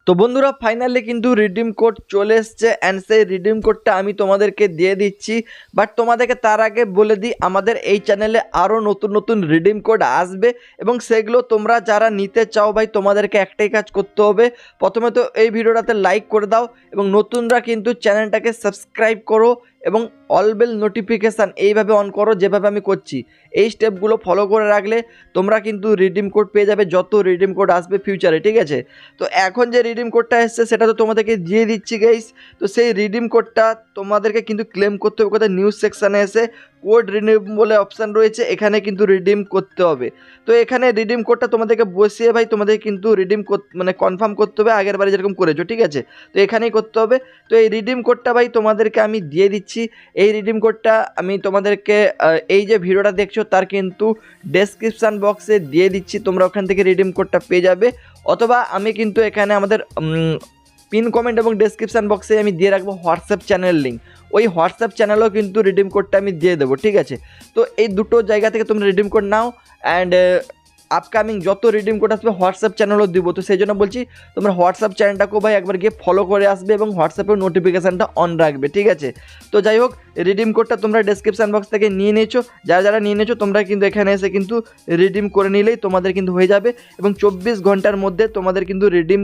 তো বন্ধুরা ফাইনালি কিন্তু রিডিম কোড চলে এসছে অ্যান্ড সেই রিডিম কোডটা আমি তোমাদেরকে দিয়ে দিচ্ছি। বাট তোমাদেরকে তার আগে বলে দিই, আমাদের এই চ্যানেলে আরও নতুন নতুন রিডিম কোড আসবে এবং সেগুলো তোমরা যারা নিতে চাও ভাই তোমাদেরকে একটাই কাজ করতে হবে। প্রথমে তো এই ভিডিওটাতে লাইক করে দাও এবং নতুনরা কিন্তু চ্যানেলটাকে সাবস্ক্রাইব করো এবং অল বেল নোটিফিকেশান এইভাবে অন করো যেভাবে আমি করছি। এই স্টেপগুলো ফলো করে রাখলে তোমরা কিন্তু রিডিম কোড পেয়ে যাবে যত রিডিম কোড আসবে ফিউচারে, ঠিক আছে। তো এখন যে রিডিম কোডটা এসছে সেটা তো তোমাদেরকে দিয়ে দিচ্ছি গাইস। তো সেই রিডিম কোডটা তোমাদেরকে কিন্তু ক্লেম করতে হবে কোথায়, নিউজ সেকশানে এসে কোড রিডিম বলে অপশান রয়েছে, এখানে কিন্তু রিডিম করতে হবে। তো এখানে রিডিম কোডটা তোমাদেরকে বসিয়ে ভাই তোমাদের কিন্তু রিডিম মানে কনফার্ম করতে হবে আগের বারে যেরকম করেছো, ঠিক আছে। তো এখানেই করতে হবে। তো এই রিডিম কোডটা ভাই তোমাদেরকে আমি দিয়ে দিচ্ছি। এই রিডিম কোডটা আমি তোমাদেরকে এই যে ভিডিওটা দেখছো তার কিন্তু ডেসক্রিপশান বক্সে দিয়ে দিচ্ছি, তোমরা ওখান থেকে রিডিম কোডটা পেয়ে যাবে। অথবা আমি কিন্তু এখানে আমাদের পিন কমেন্ট এবং ডেসক্রিপশান বক্সে আমি দিয়ে রাখবো হোয়াটসঅ্যাপ চ্যানেল লিঙ্ক, ওই হোয়াটসঅ্যাপ চ্যানেলেও কিন্তু রিডিম কোডটা আমি দিয়ে দেবো, ঠিক আছে। তো এই দুটো জায়গা থেকে তোমরা redeem code now and upcoming যত রিডিম কোড আসবে হোয়াটসঅ্যাপ চ্যানেলও দিব। তো সেই জন্য বলছি তোমরা হোয়াটসঅ্যাপ চ্যানেলটাকেও ভাই একবার গিয়ে ফলো করে আসবে এবং হোয়াটসঅ্যাপের নোটিফিকেশানটা অন রাখবে, ঠিক আছে। তো যাই হোক, রিডিম কোডটা তোমরা ডেসক্রিপশান বক্স থেকে নিয়ে নিয়েছো, যারা যারা নিয়ে নিয়েছো তোমরা কিন্তু এখানে এসে কিন্তু রিডিম করে নিলেই তোমাদের কিন্তু হয়ে যাবে এবং 24 ঘন্টার মধ্যে তোমাদের কিন্তু রিডিম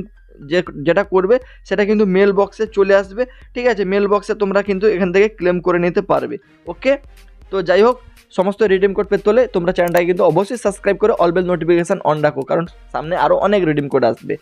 যেটা করবে সেটা কিন্তু মেল বক্সে চলে আসবে, ঠিক আছে। মেল বক্সে তোমরা কিন্তু এখান থেকে ক্লেম করে নিতে পারবে, ওকে। তো যাই হোক, সমস্ত রিডিম কোড পেতে হলে তোমরা চ্যানেলটাকে কিন্তু অবশ্যই সাবস্ক্রাইব করে অল বেল নোটিফিকেশান অন রাখো, কারণ সামনে আরও অনেক রিডিম কোড আসবে।